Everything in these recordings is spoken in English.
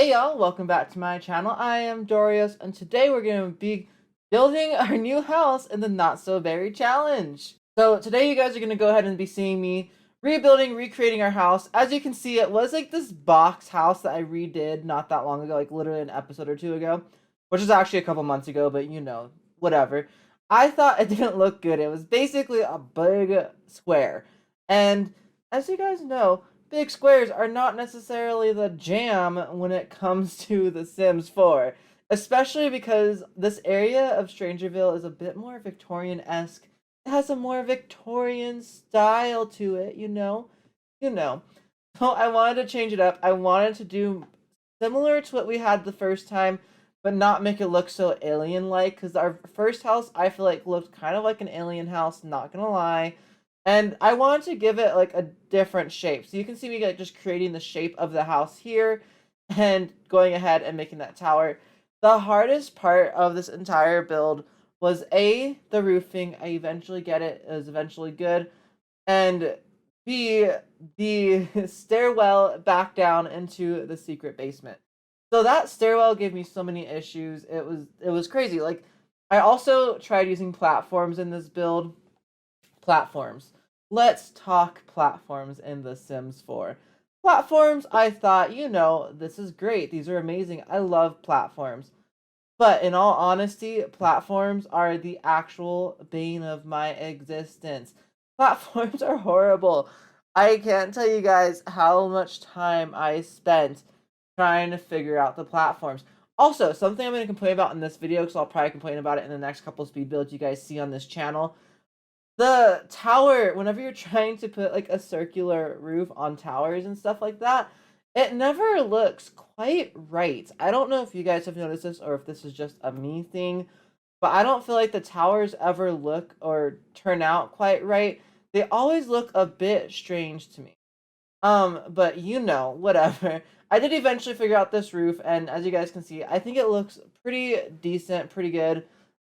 Hey y'all, welcome back to my channel. I am Dorius, and today we're going to be building our new house in the Not So Berry Challenge. So today you guys are going to go ahead and be seeing me rebuilding, recreating our house. As you can see, it was like this box house that I redid not that long ago, like literally an episode or two ago, which is actually a couple months ago, but you know, whatever. I thought it didn't look good. It was basically a big square. And as you guys know, big squares are not necessarily the jam when it comes to The Sims 4, especially because this area of Strangerville is a bit more Victorian-esque. It has a more Victorian style to it, you know? You know. So I wanted to change it up. I wanted to do similar to what we had the first time, but not make it look so alien-like, because our first house, I feel like, looked kind of like an alien house, not gonna lie. And I wanted to give it like a different shape. So you can see me like just creating the shape of the house here and going ahead and making that tower. The hardest part of this entire build was A, the roofing. I eventually get it. It was eventually good. And B, the stairwell back down into the secret basement. So that stairwell gave me so many issues. It was crazy. Like, I also tried using platforms in this build. Platforms. Let's talk platforms in The Sims 4. Platforms, I thought, you know, this is great. These are amazing. I love platforms. But in all honesty, platforms are the actual bane of my existence. Platforms are horrible. I can't tell you guys how much time I spent trying to figure out the platforms. Also, something I'm going to complain about in this video, because I'll probably complain about it in the next couple speed builds you guys see on this channel. The tower, whenever you're trying to put like a circular roof on towers and stuff like that, it never looks quite right. I don't know if you guys have noticed this or if this is just a me thing, but I don't feel like the towers ever look or turn out quite right. They always look a bit strange to me. But you know, whatever. I did eventually figure out this roof, and as you guys can see, I think it looks pretty decent, pretty good.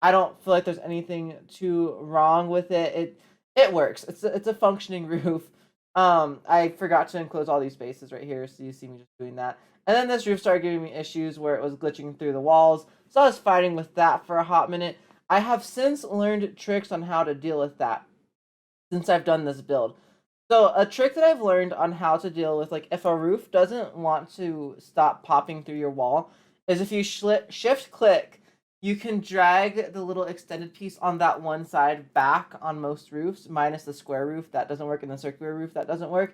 I don't feel like there's anything too wrong with it. It works. It's a functioning roof. I forgot to enclose all these spaces right here, so you see me just doing that. And then this roof started giving me issues where it was glitching through the walls, so I was fighting with that for a hot minute. I have since learned tricks on how to deal with that since I've done this build. So a trick that I've learned on how to deal with, like, if a roof doesn't want to stop popping through your wall, is if you shift click, you can drag the little extended piece on that one side back on most roofs, minus the square roof that doesn't work and the circular roof that doesn't work.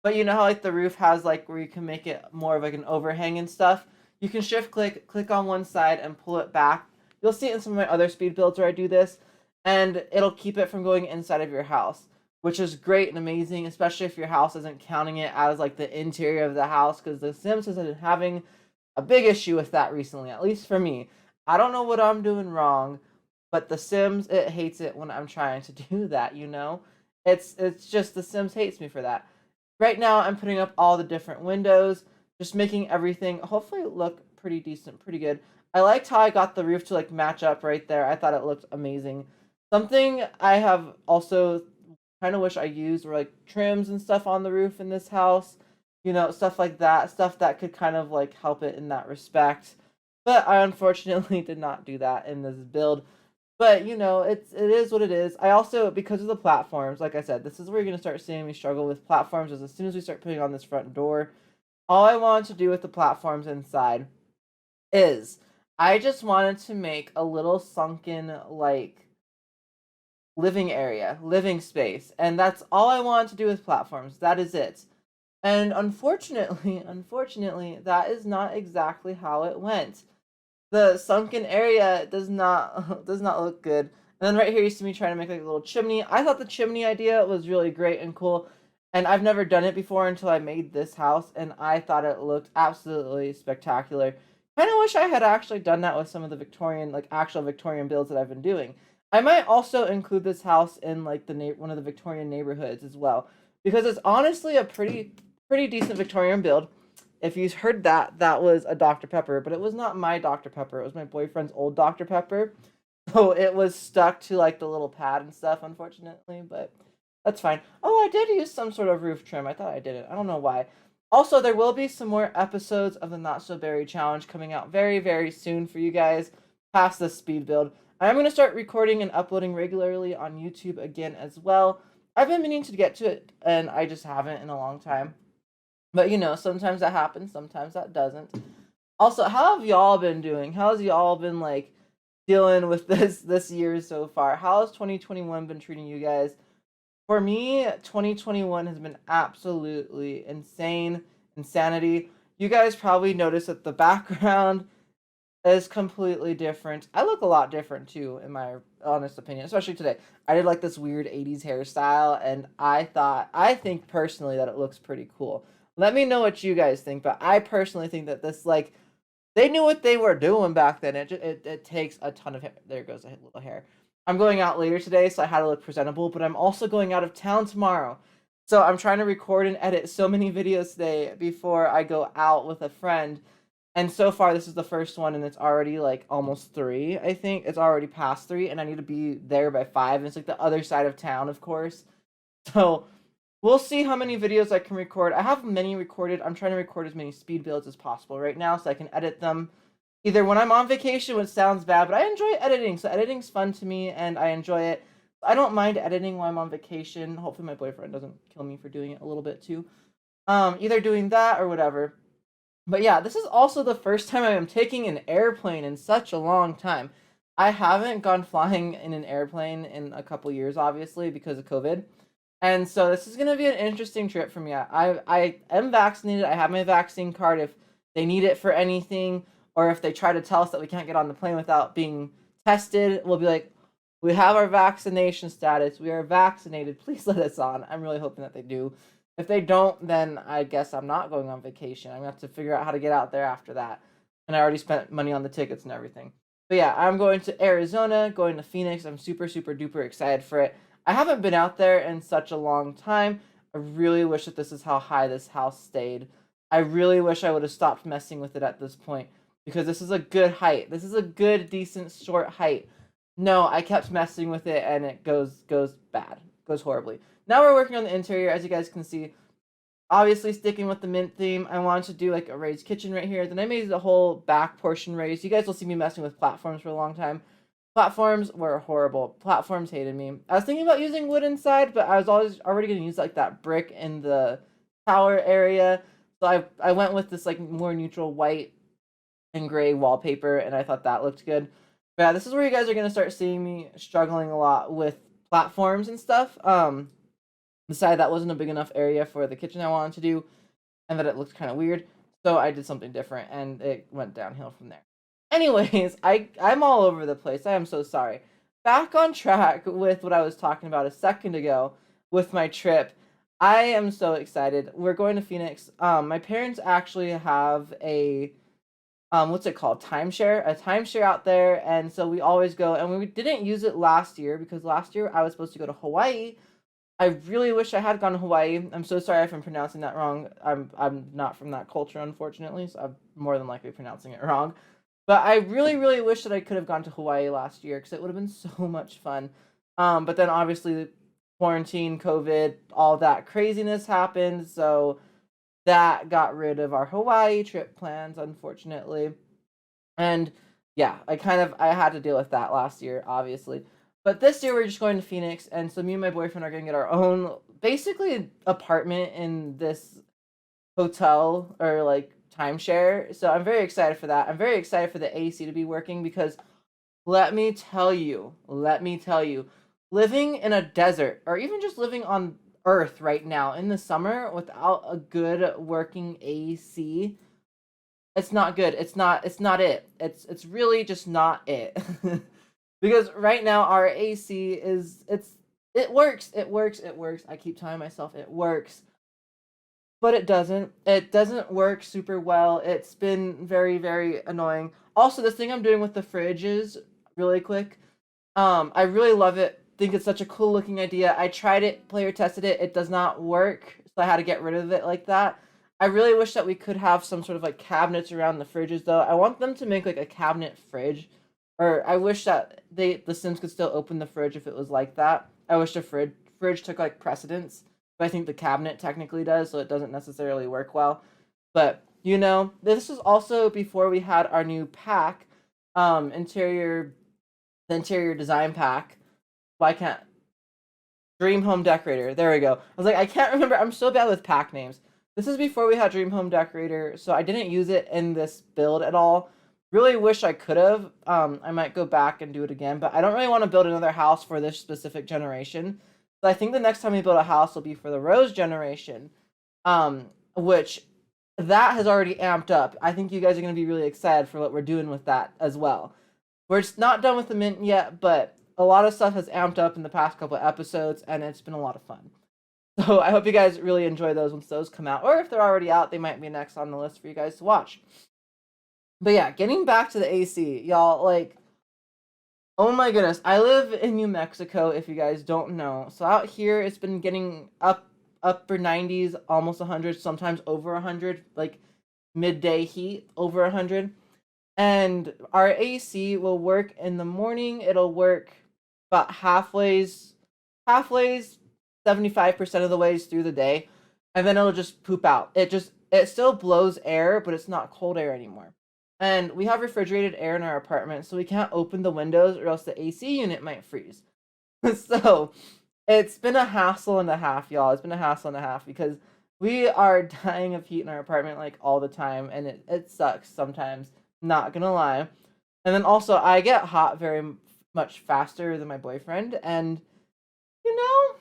But you know how like the roof has like where you can make it more of like an overhang and stuff? You can shift click on one side and pull it back. You'll see it in some of my other speed builds where I do this, and it'll keep it from going inside of your house, which is great and amazing, especially if your house isn't counting it as like the interior of the house, because The Sims has been having a big issue with that recently, at least for me. I don't know what I'm doing wrong, but The Sims, it hates it when I'm trying to do that, you know? It's just The Sims hates me for that. Right now I'm putting up all the different windows, just making everything hopefully look pretty decent, pretty good. I liked how I got the roof to like match up right there. I thought it looked amazing. Something I have also kind of wish I used were like trims and stuff on the roof in this house, you know, stuff like that, stuff that could kind of like help it in that respect. But I unfortunately did not do that in this build. But you know, it is what it is. I also, because of the platforms, like I said, this is where you're gonna start seeing me struggle with platforms. Is as soon as we start putting on this front door, all I wanted to do with the platforms inside is I just wanted to make a little sunken like living area, living space, and that's all I wanted to do with platforms. That is it. And unfortunately, that is not exactly how it went. The sunken area does not does not look good. And then right here you see me trying to make like a little chimney. I thought the chimney idea was really great and cool, and I've never done it before until I made this house, and I thought it looked absolutely spectacular. Kind of wish I had actually done that with some of the Victorian, like actual Victorian builds that I've been doing. I might also include this house in like the one of the Victorian neighborhoods as well, because it's honestly a pretty decent Victorian build. If you heard that, that was a Dr. Pepper, but it was not my Dr. Pepper. It was my boyfriend's old Dr. Pepper. So it was stuck to like the little pad and stuff, unfortunately, but that's fine. Oh, I did use some sort of roof trim. I thought I didn't. I don't know why. Also, there will be some more episodes of the Not So Berry Challenge coming out very, very soon for you guys past the speed build. I'm going to start recording and uploading regularly on YouTube again as well. I've been meaning to get to it, and I just haven't in a long time. But sometimes that happens, sometimes that doesn't. Also, how have y'all been doing? How's y'all been like dealing with this year so far? How has 2021 been treating you guys? For me, 2021 has been absolutely insanity. You guys probably noticed that the background is completely different. I look a lot different too, in my honest opinion, especially today. I did like this weird 80s hairstyle, and I think personally that it looks pretty cool. Let me know what you guys think, but I personally think that this, like, they knew what they were doing back then. It takes a ton of hair. There goes a little hair. I'm going out later today, so I had to look presentable, but I'm also going out of town tomorrow. So I'm trying to record and edit so many videos today before I go out with a friend. And so far, this is the first one, and it's already like almost 3, I think. It's already past 3, and I need to be there by 5. And it's like the other side of town, of course. So we'll see how many videos I can record. I have many recorded. I'm trying to record as many speed builds as possible right now so I can edit them either when I'm on vacation, which sounds bad, but I enjoy editing. So editing's fun to me, and I enjoy it. I don't mind editing while I'm on vacation. Hopefully my boyfriend doesn't kill me for doing it a little bit too. Either doing that or whatever. But yeah, this is also the first time I am taking an airplane in such a long time. I haven't gone flying in an airplane in a couple years, obviously, because of COVID. And so this is going to be an interesting trip for me. I am vaccinated. I have my vaccine card if they need it for anything, or if they try to tell us that we can't get on the plane without being tested, we'll be like, we have our vaccination status. We are vaccinated. Please let us on. I'm really hoping that they do. If they don't, then I guess I'm not going on vacation. I'm going to have to figure out how to get out there after that. And I already spent money on the tickets and everything. But yeah, I'm going to Arizona, going to Phoenix. I'm super, super duper excited for it. I haven't been out there in such a long time. I really wish that this is how high this house stayed. I really wish I would have stopped messing with it at this point, because this is a good height. This is a good, decent, short height. No, I kept messing with it, and it goes bad. Goes horribly. Now we're working on the interior, as you guys can see. Obviously, sticking with the mint theme, I wanted to do like a raised kitchen right here. Then I made the whole back portion raised. You guys will see me messing with platforms for a long time. Platforms were horrible. Platforms hated me. I was thinking about using wood inside, but I was already going to use like that brick in the tower area. So I went with this like more neutral white and gray wallpaper, and I thought that looked good. But yeah, this is where you guys are going to start seeing me struggling a lot with platforms and stuff. Decided that wasn't a big enough area for the kitchen I wanted to do, and that it looked kind of weird. So I did something different, and it went downhill from there. Anyways, I'm all over the place. I am so sorry. Back on track with what I was talking about a second ago with my trip. I am so excited. We're going to Phoenix. My parents actually have a what's it called? A timeshare out there, and so we always go. And we didn't use it last year because last year I was supposed to go to Hawaii. I really wish I had gone to Hawaii. I'm so sorry if I'm pronouncing that wrong. I'm not from that culture, unfortunately, so I'm more than likely pronouncing it wrong. But I really, really wish that I could have gone to Hawaii last year because it would have been so much fun. But then obviously quarantine, COVID, all that craziness happened, so that got rid of our Hawaii trip plans, unfortunately. And yeah, I had to deal with that last year, obviously. But this year we're just going to Phoenix, and so me and my boyfriend are going to get our own, basically, apartment in this hotel or like timeshare. So I'm very excited for that. I'm very excited for the AC to be working because let me tell you, living in a desert or even just living on Earth right now in the summer without a good working AC, it's not good. It's not it. It's really just not it. Because right now our AC it works. I keep telling myself it works, but it doesn't. It doesn't work super well. It's been very, very annoying. Also, this thing I'm doing with the fridges, really quick. I really love it. Think it's such a cool looking idea. I tried it, player tested it. It does not work, so I had to get rid of it like that. I really wish that we could have some sort of like cabinets around the fridges though. I want them to make like a cabinet fridge. Or I wish that the Sims could still open the fridge if it was like that. I wish the fridge took like precedence but I think the cabinet technically does, so it doesn't necessarily work well. But this is also before we had our new pack, interior the interior design pack. Why can't Dream Home Decorator? There we go. I was like, I can't remember. I'm so bad with pack names. This is before we had Dream Home Decorator, so I didn't use it in this build at all. Really wish I could have. I might go back and do it again, but I don't really want to build another house for this specific generation. So I think the next time we build a house will be for the Rose generation, which that has already amped up. I think you guys are going to be really excited for what we're doing with that as well. We're just not done with the mint yet, but a lot of stuff has amped up in the past couple of episodes, and it's been a lot of fun. So I hope you guys really enjoy those once those come out, or if they're already out, they might be next on the list for you guys to watch. But yeah, getting back to the AC, y'all, like, oh my goodness, I live in New Mexico, if you guys don't know. So out here, it's been getting upper 90s, almost 100, sometimes over 100, like midday heat, over 100. And our AC will work in the morning. It'll work about halfways, 75% of the ways through the day, and then it'll just poop out. It still blows air, but it's not cold air anymore. And we have refrigerated air in our apartment, so we can't open the windows or else the AC unit might freeze. So it's been a hassle and a half, y'all. It's been a hassle and a half because we are dying of heat in our apartment like all the time, and it sucks sometimes, not gonna lie. And then also, I get hot very much faster than my boyfriend, and you know,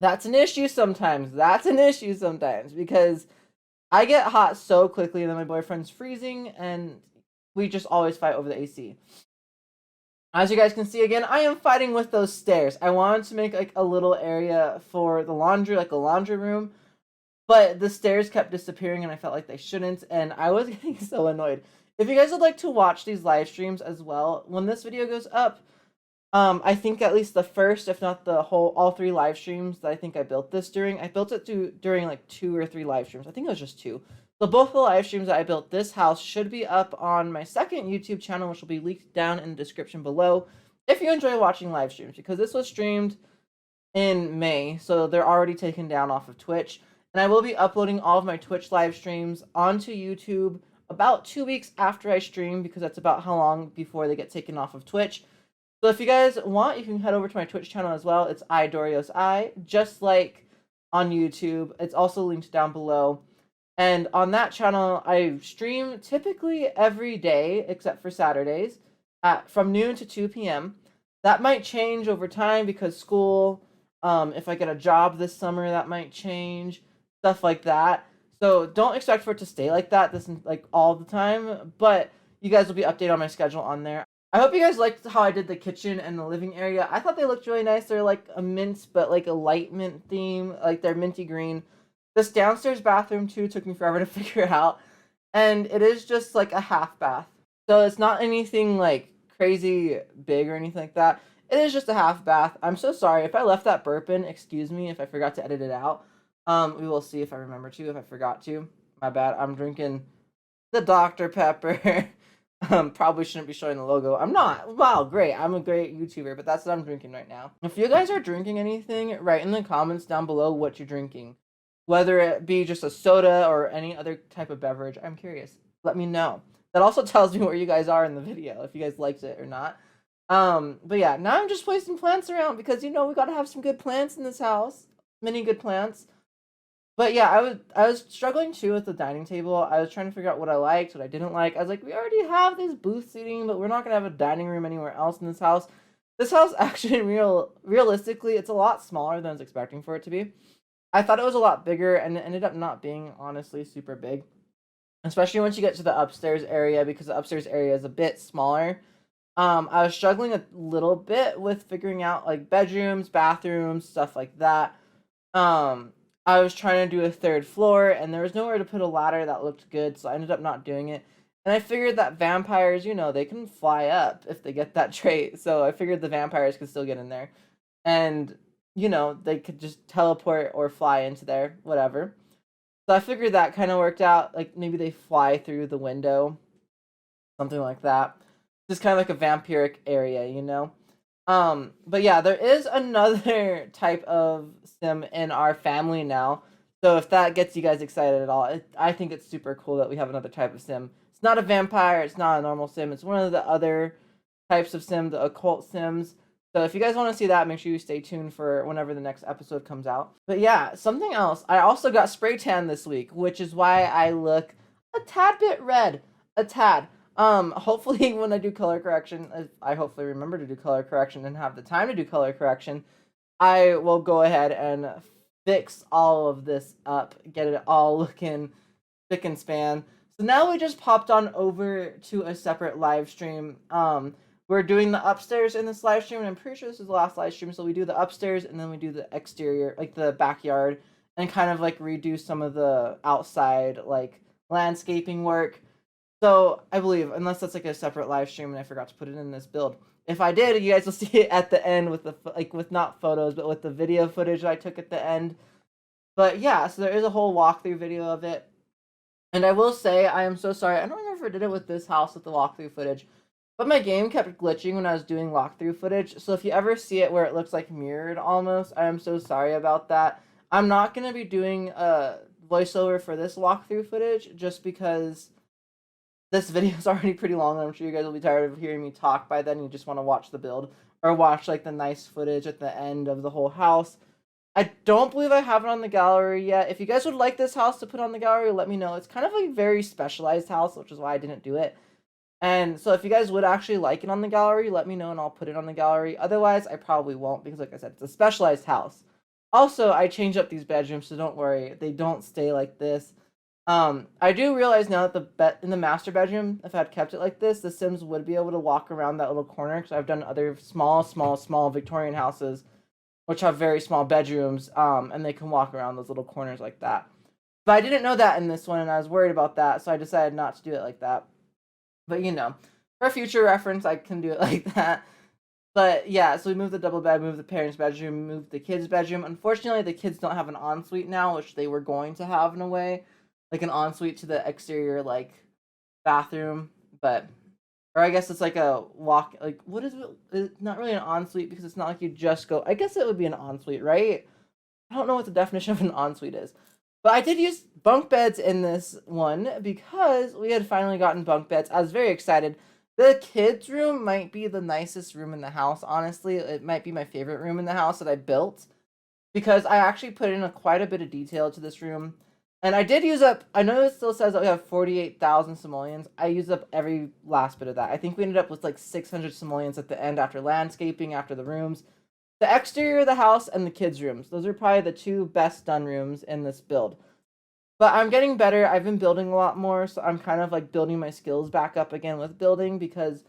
that's an issue sometimes. That's an issue sometimes because I get hot so quickly, and then my boyfriend's freezing, and we just always fight over the AC. As you guys can see again, I am fighting with those stairs. I wanted to make like a little area for the laundry, like a laundry room, but the stairs kept disappearing and I felt like they shouldn't, and I was getting so annoyed. If you guys would like to watch these live streams as well, when this video goes up, I think at least the first, if not all 3 live streams that I think I built this during, I built it during like 2 or 3 live streams. I think it was just 2. So both the live streams that I built this house should be up on my second YouTube channel, which will be linked down in the description below if you enjoy watching live streams, because this was streamed in May, so they're already taken down off of Twitch. And I will be uploading all of my Twitch live streams onto YouTube about 2 weeks after I stream, because that's about how long before they get taken off of Twitch. So if you guys want, you can head over to my Twitch channel as well. It's idoriosI, just like on YouTube. It's also linked down below. And on that channel, I stream typically every day, except for Saturdays, from noon to 2 p.m. That might change over time because school, if I get a job this summer, that might change, stuff like that. So don't expect for it to stay like that like all the time, but you guys will be updated on my schedule on there. I hope you guys liked how I did the kitchen and the living area. I thought they looked really nice. They're like a mint, but like a light mint theme, like they're minty green. This downstairs bathroom too took me forever to figure out, and it is just like a half bath. So it's not anything like crazy big or anything like that. It is just a half bath. I'm so sorry if I left that burp in. Excuse me if I forgot to edit it out. We will see if I remember to. If I forgot to, my bad. I'm drinking the Dr. Pepper. Probably shouldn't be showing the logo. I'm not. Wow, great. I'm a great YouTuber, but that's what I'm drinking right now. If you guys are drinking anything, write in the comments down below what you're drinking. Whether it be just a soda or any other type of beverage, I'm curious. Let me know. That also tells me where you guys are in the video, if you guys liked it or not. But yeah, now I'm just placing plants around because, we gotta have some good plants in this house. Many good plants. But yeah, I was struggling too with the dining table. I was trying to figure out what I liked, what I didn't like. I was like, we already have this booth seating, but we're not gonna have a dining room anywhere else in this house. This house actually, realistically, it's a lot smaller than I was expecting for it to be. I thought it was a lot bigger, and it ended up not being honestly super big. Especially once you get to the upstairs area, because the upstairs area is a bit smaller. I was struggling a little bit with figuring out like bedrooms, bathrooms, stuff like that. I was trying to do a 3rd floor, and there was nowhere to put a ladder that looked good, so I ended up not doing it. And I figured that vampires, they can fly up if they get that trait. So I figured the vampires could still get in there. And, they could just teleport or fly into there, whatever. So I figured that kind of worked out. Like, maybe they fly through the window, something like that. Just kind of like a vampiric area, But yeah, there is another type of sim in our family now. So if that gets you guys excited at all, I think it's super cool that we have another type of sim. It's not a vampire, it's not a normal sim, it's one of the other types of sim, the occult sims. So if you guys want to see that, make sure you stay tuned for whenever the next episode comes out. But yeah, something else. I also got spray tan this week, which is why I look a tad bit red. A tad. Hopefully when I do color correction, I hopefully remember to do color correction and have the time to do color correction, I will go ahead and fix all of this up, get it all looking spick and span. So now we just popped on over to a separate live stream. We're doing the upstairs in this live stream, and I'm pretty sure this is the last live stream. So we do the upstairs, and then we do the exterior, like the backyard, and kind of like redo some of the outside, like landscaping work. So I believe, unless that's like a separate live stream, and I forgot to put it in this build. If I did, you guys will see it at the end with the like with not photos, but with the video footage I took at the end. But yeah, so there is a whole walkthrough video of it. And I will say, I am so sorry. I don't remember if I did it with this house with the walkthrough footage, but my game kept glitching when I was doing walkthrough footage. So if you ever see it where it looks like mirrored almost, I am so sorry about that. I'm not going to be doing a voiceover for this walkthrough footage just because this video is already pretty long. And I'm sure you guys will be tired of hearing me talk by then. You just want to watch the build or watch like the nice footage at the end of the whole house. I don't believe I have it on the gallery yet. If you guys would like this house to put on the gallery, let me know. It's kind of a very specialized house, which is why I didn't do it. And so if you guys would actually like it on the gallery, let me know and I'll put it on the gallery. Otherwise, I probably won't because like I said, it's a specialized house. Also, I changed up these bedrooms, so don't worry. They don't stay like this. I do realize now that in the master bedroom, if I had kept it like this, the Sims would be able to walk around that little corner because I've done other small Victorian houses which have very small bedrooms, and they can walk around those little corners like that. But I didn't know that in this one, and I was worried about that, so I decided not to do it like that. But you know, for future reference, I can do it like that. But yeah, so we moved the double bed, moved the parents' bedroom, moved the kids' bedroom. Unfortunately, the kids don't have an ensuite now, which they were going to have in a way, like an ensuite to the exterior like bathroom. But or I guess it's like a walk. Like what is it? It's not really an ensuite because it's not like you just go. I guess it would be an ensuite, right? I don't know what the definition of an ensuite is, but I did use bunk beds in this one because we had finally gotten bunk beds. I was very excited. The kids' room might be the nicest room in the house. Honestly, it might be my favorite room in the house that I built because I actually put in quite a bit of detail to this room. And I did use up, I know it still says that we have 48,000 simoleons. I used up every last bit of that. I think we ended up with like 600 simoleons at the end after landscaping, after the rooms. The exterior of the house and the kids' rooms. Those are probably the two best done rooms in this build. But I'm getting better. I've been building a lot more, so I'm kind of like building my skills back up again with building because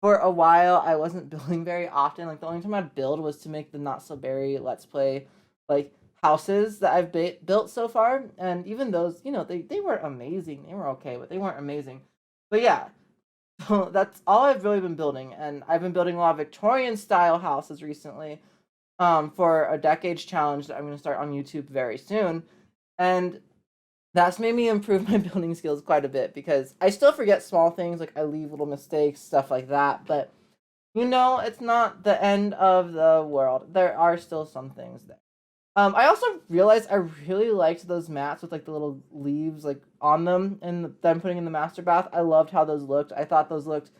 for a while I wasn't building very often. Like the only time I'd build was to make the Not So Berry Let's Play like houses that I've built so far, and even those, you know, they weren't amazing. They were okay, but they weren't amazing. But yeah, so that's all I've really been building, and I've been building a lot of Victorian style houses recently. For a decades challenge that I'm going to start on YouTube very soon, and that's made me improve my building skills quite a bit because I still forget small things, like I leave little mistakes, stuff like that. But you know, it's not the end of the world. There are still some things there. I also realized I really liked those mats with like the little leaves like on them and then putting in the master bath. I loved how those looked. I thought those looked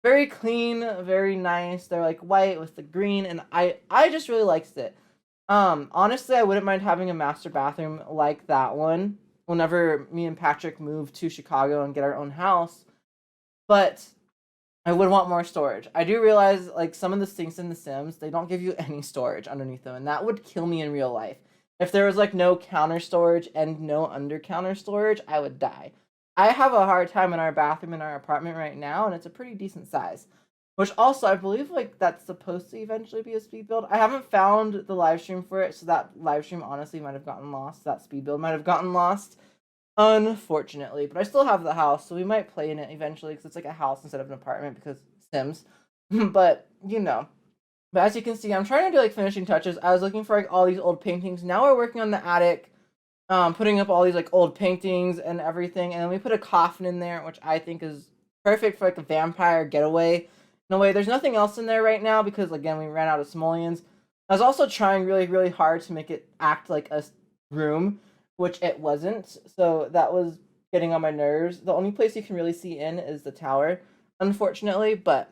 very clean, very nice. They're like white with the green, and I just really liked it. Honestly, I wouldn't mind having a master bathroom like that one whenever me and Patrick move to Chicago and get our own house. But I would want more storage. I do realize like some of the sinks in The Sims, they don't give you any storage underneath them, and that would kill me in real life. If there was like no counter storage and no under counter storage, I would die. I have a hard time in our bathroom in our apartment right now, and it's a pretty decent size. Which also I believe like that's supposed to eventually be a speed build. I haven't found the live stream for it, so that live stream honestly might have gotten lost. That speed build might have gotten lost. Unfortunately, but I still have the house, so we might play in it eventually because it's like a house instead of an apartment because Sims. But you know, but as you can see, I'm trying to do like finishing touches. I was looking for like all these old paintings. Now we're working on the attic, putting up all these like old paintings and everything, and then we put a coffin in there, which I think is perfect for like a vampire getaway. No way, there's nothing else in there right now because again we ran out of simoleons. I was also trying really, really hard to make it act like a room, which it wasn't. So that was getting on my nerves. The only place you can really see in is the tower, unfortunately, but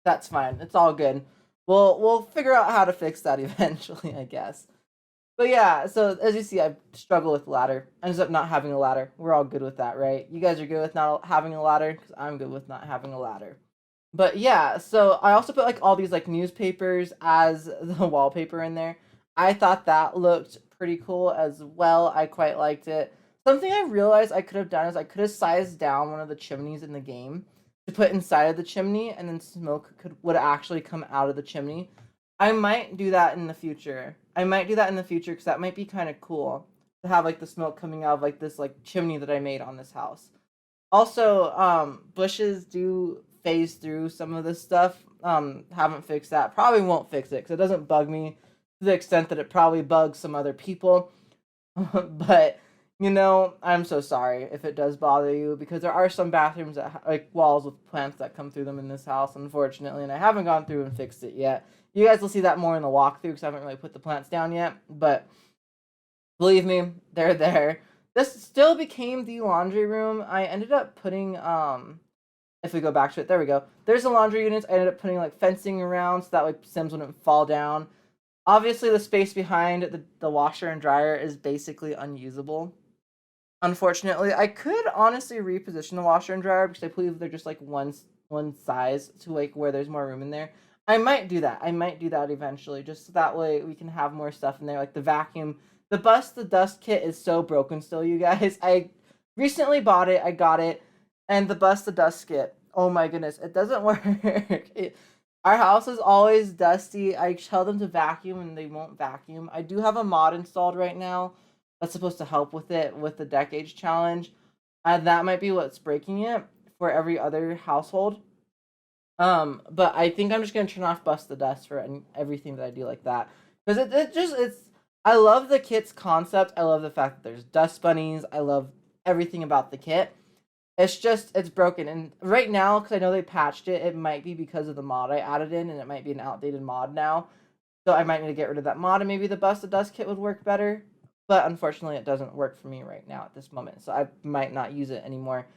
that's fine. It's all good. We'll figure out how to fix that eventually, I guess. But yeah, so as you see, I struggle with ladder. I ended up not having a ladder. We're all good with that, right? You guys are good with not having a ladder because I'm good with not having a ladder. But yeah, so I also put like all these like newspapers as the wallpaper in there. I thought that looked pretty cool as well. I quite liked it. Something I realized I could have done is I could have sized down one of the chimneys in the game to put inside of the chimney, and then smoke would actually come out of the chimney. I might do that in the future. I might do that in the future because that might be kind of cool to have like the smoke coming out of like this like chimney that I made on this house. Also, bushes do phase through some of this stuff. Haven't fixed that. Probably won't fix it because it doesn't bug me to the extent that it probably bugs some other people. But I'm so sorry if it does bother you because there are some bathrooms that like walls with plants that come through them in this house, unfortunately, and I haven't gone through and fixed it yet. You guys will see that more in the walkthrough because I haven't really put the plants down yet, but believe me, they're there. This still became the laundry room. I ended up putting if we go back to it, there we go. There's the laundry units. I ended up putting like fencing around so that way Sims wouldn't fall down. Obviously, the space behind the washer and dryer is basically unusable. Unfortunately, I could honestly reposition the washer and dryer because I believe they're just like one size to like where there's more room in there. I might do that. I might do that eventually, just so that way we can have more stuff in there, like the vacuum. The Bust the Dust kit is so broken still, you guys. I recently bought it. I got it, and the Bust the Dust kit. Oh my goodness, it doesn't work. Our house is always dusty. I tell them to vacuum and they won't vacuum. I do have a mod installed right now that's supposed to help with it with the decades challenge. That might be what's breaking it for every other household. But I think I'm just gonna turn off Bust the Dust for everything that I do like that because it's. I love the kit's concept. I love the fact that there's dust bunnies. I love everything about the kit. It's just it's broken, and right now because I know they patched it, it might be because of the mod I added in, and it might be an outdated mod now. So I might need to get rid of that mod, and maybe the Bust the Dust kit would work better. But unfortunately, it doesn't work for me right now at this moment, so I might not use it anymore.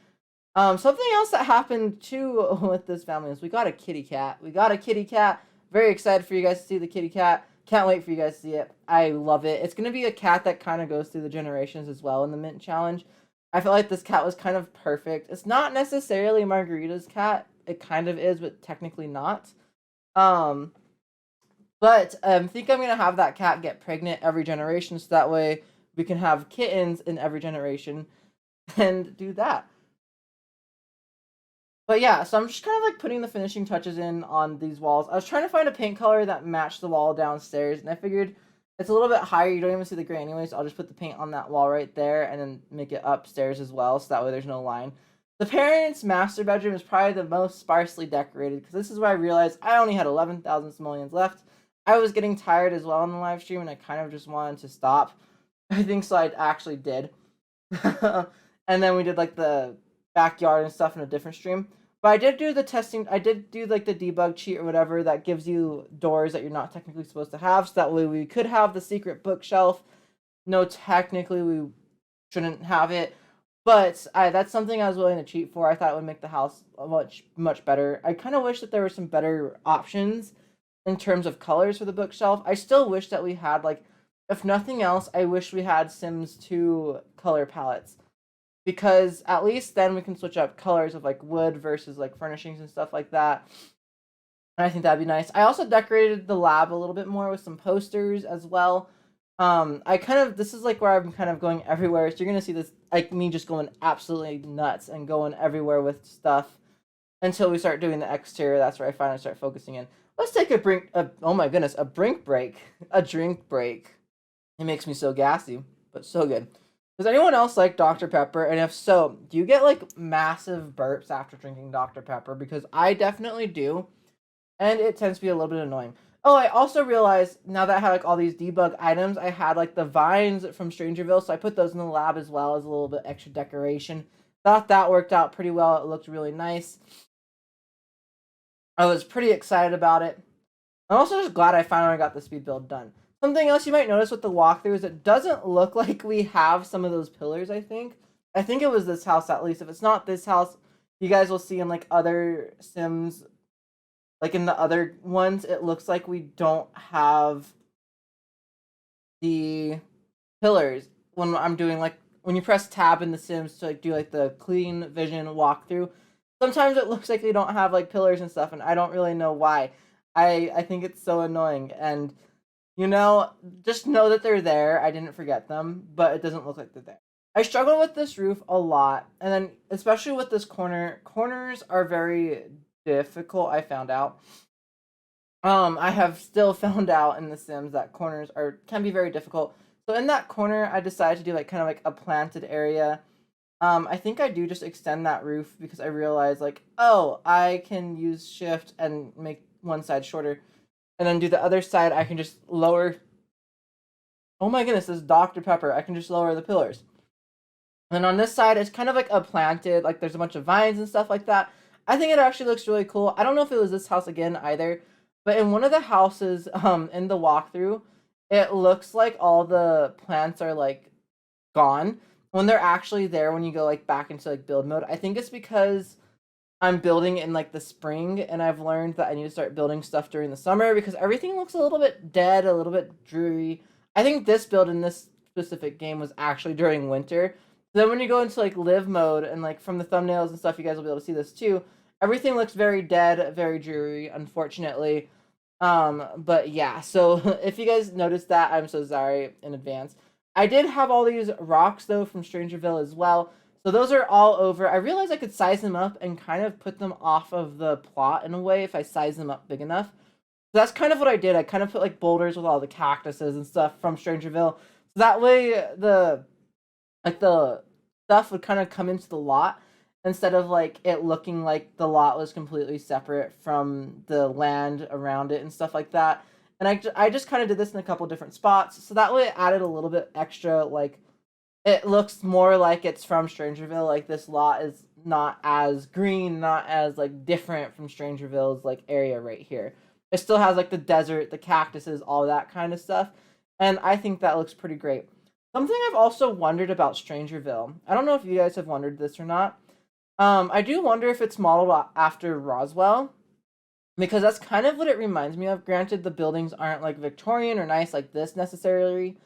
Something else that happened too with this family is we got a kitty cat. We got a kitty cat. Very excited for you guys to see the kitty cat. Can't wait for you guys to see it. I love it. It's gonna be a cat that kind of goes through the generations as well in the Mint Challenge. I felt like this cat was kind of perfect. It's not necessarily Margarita's cat. It kind of is, but technically not. Um, but I think I'm gonna have that cat get pregnant every generation, so that way we can have kittens in every generation and do that. But yeah, so I'm just kind of like putting the finishing touches in on these walls. I was trying to find a paint color that matched the wall downstairs, and I figured it's a little bit higher. You don't even see the gray anyway, so I'll just put the paint on that wall right there and then make it upstairs as well, so that way there's no line. The parents' master bedroom is probably the most sparsely decorated because this is where I realized I only had 11,000 simoleons left. I was getting tired as well on the live stream, and I kind of just wanted to stop. I think so. I actually did. And then we did like the backyard and stuff in a different stream. But I did do the testing. I did do like the debug cheat or whatever that gives you doors that you're not technically supposed to have. So that way we could have the secret bookshelf. No, technically we shouldn't have it. But that's something I was willing to cheat for. I thought it would make the house much better. I kind of wish that there were some better options in terms of colors for the bookshelf. I still wish that we had like, if nothing else, I wish we had Sims 2 color palettes because at least then we can switch up colors of like wood versus like furnishings and stuff like that. And I think that'd be nice. I also decorated the lab a little bit more with some posters as well. I kind of this is like where I'm kind of going everywhere. So you're gonna see this like me just going absolutely nuts and going everywhere with stuff until we start doing the exterior. That's where I finally start focusing in. Let's take a brink. Oh my goodness, a brink break, a drink break. It makes me so gassy, but so good. Does anyone else like Dr. Pepper? And if so, do you get like massive burps after drinking Dr. Pepper? Because I definitely do, and it tends to be a little bit annoying. Oh, I also realized now that I had like all these debug items, I had like the vines from Strangerville, so I put those in the lab as well as a little bit extra decoration. Thought that worked out pretty well. It looked really nice. I was pretty excited about it. I'm also just glad I finally got the speed build done. Something else you might notice with the walkthrough is it doesn't look like we have some of those pillars, I think. I think it was this house at least. If it's not this house, you guys will see in like other Sims, like in the other ones, it looks like we don't have the pillars when I'm doing like when you press tab in the Sims to like do like the clean vision walkthrough. Sometimes it looks like they don't have like pillars and stuff, and I don't really know why. I think it's so annoying, and you know, just know that they're there. I didn't forget them, but it doesn't look like they're there. I struggle with this roof a lot, and then especially with this corner. Corners are very difficult. I found out. I have still found out in The Sims that corners are can be very difficult. So in that corner, I decided to do like kind of like a planted area. I think I do just extend that roof because I realized like, oh, I can use shift and make one side shorter, and then do the other side. I can just lower. Oh my goodness, this is Dr. Pepper. I can just lower the pillars. And on this side, it's kind of like a planted, like there's a bunch of vines and stuff like that. I think it actually looks really cool. I don't know if it was this house again either, but in one of the houses, in the walkthrough, it looks like all the plants are like gone when they're actually there when you go like back into like build mode. I think it's because I'm building in like the spring, and I've learned that I need to start building stuff during the summer because everything looks a little bit dead, a little bit dreary. I think this build in this specific game was actually during winter. Then when you go into like live mode and like from the thumbnails and stuff, you guys will be able to see this too. Everything looks very dead, very dreary, unfortunately. But yeah, so if you guys noticed that, I'm so sorry in advance. I did have all these rocks though from Strangerville as well. So those are all over. I realized I could size them up and kind of put them off of the plot in a way if I size them up big enough. So that's kind of what I did. I kind of put like boulders with all the cactuses and stuff from Strangerville. So that way the stuff would kind of come into the lot instead of like it looking like the lot was completely separate from the land around it and stuff like that. And I just kind of did this in a couple different spots. So that way it added a little bit extra like it looks more like it's from Strangerville. Like this lot is not as green, not as like different from Strangerville's like area right here. It still has like the desert, the cactuses, all that kind of stuff. And I think that looks pretty great. Something I've also wondered about Strangerville. I don't know if you guys have wondered this or not. I do wonder if it's modeled after Roswell because that's kind of what it reminds me of. Granted, the buildings aren't like Victorian or nice like this necessarily,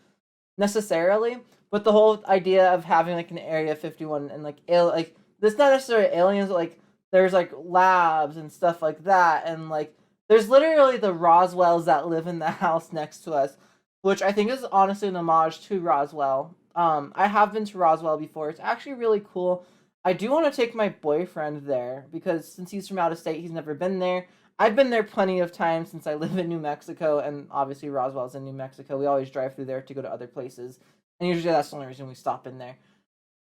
but the whole idea of having like an Area 51 and like this not necessarily aliens, but like there's like labs and stuff like that, and like there's literally the Roswells that live in the house next to us, which I think is honestly an homage to Roswell. I have been to Roswell before. It's actually really cool. I do want to take my boyfriend there because since he's from out of state, he's never been there. I've been there plenty of times since I live in New Mexico, and obviously Roswell's in New Mexico. We always drive through there to go to other places, and usually that's the only reason we stop in there.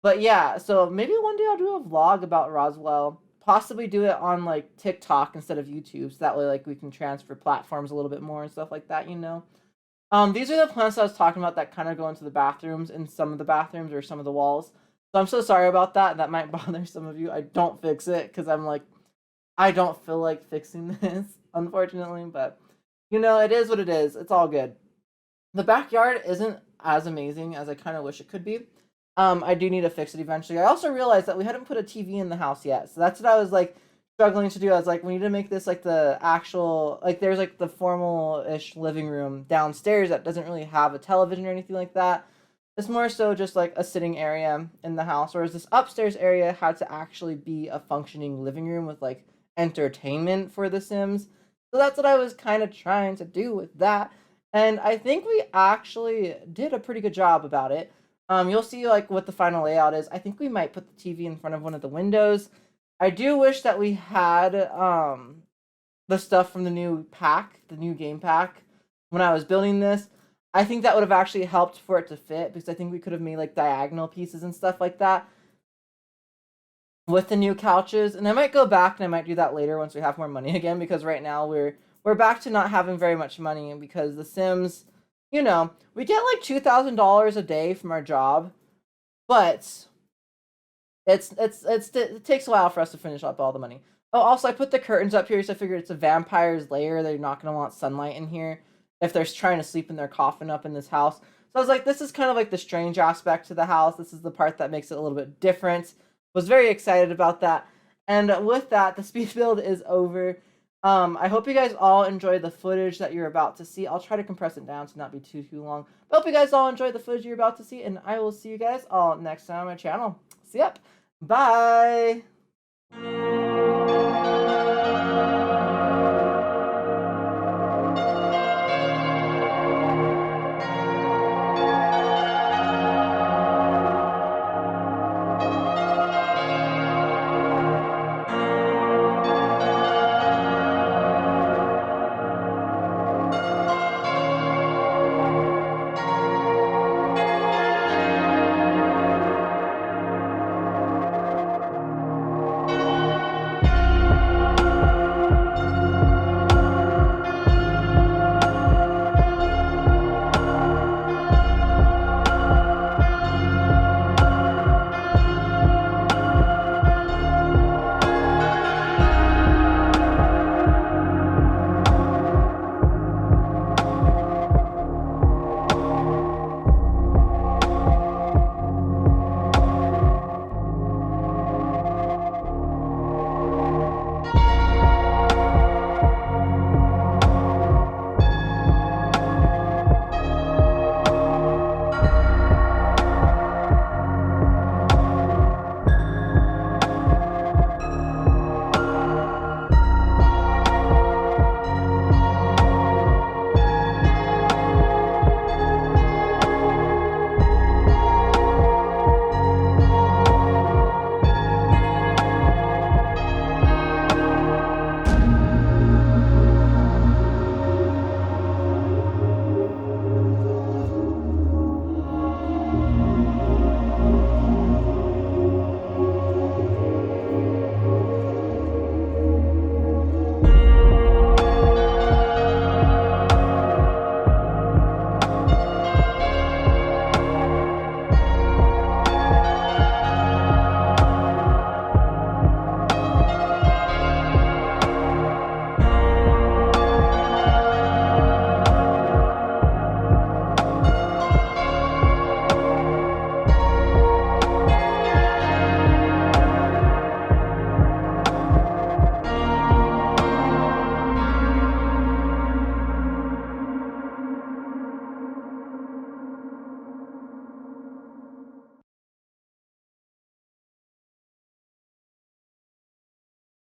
But yeah, so maybe one day I'll do a vlog about Roswell. Possibly do it on like TikTok instead of YouTube, so that way like we can transfer platforms a little bit more and stuff like that, you know. These are the plants I was talking about that kind of go into the bathrooms in some of the bathrooms or some of the walls. So I'm so sorry about that. That might bother some of you. I don't fix it because I'm like, I don't feel like fixing this, unfortunately. But, you know, it is what it is. It's all good. The backyard isn't as amazing as I kind of wish it could be. I do need to fix it eventually. I also realized that we hadn't put a TV in the house yet. So that's what I was like struggling to do. I was like, we need to make this like the actual, like there's like the formal-ish living room downstairs that doesn't really have a television or anything like that. It's more so just like a sitting area in the house, whereas this upstairs area had to actually be a functioning living room with like entertainment for The Sims. So that's what I was kind of trying to do with that. And I think we actually did a pretty good job about it. You'll see like what the final layout is. I think we might put the TV in front of one of the windows. I do wish that we had the stuff from the new pack, the new game pack, when I was building this. I think that would have actually helped for it to fit because I think we could have made like diagonal pieces and stuff like that with the new couches. And I might go back and I might do that later once we have more money again because right now we're back to not having very much money because The Sims, you know, we get like $2,000 a day from our job, but it takes a while for us to finish up all the money. Oh, also, I put the curtains up here, so I figured it's a vampire's lair. They're not going to want sunlight in here if they're trying to sleep in their coffin up in this house. So I was like, this is kind of like the strange aspect to the house. This is the part that makes it a little bit different. Was very excited about that. And with that, the speed build is over. I hope you guys all enjoy the footage that you're about to see. I'll try to compress it down to not be too long. But I hope you guys all enjoy the footage you're about to see, and I will see you guys all next time on my channel. See ya. Bye.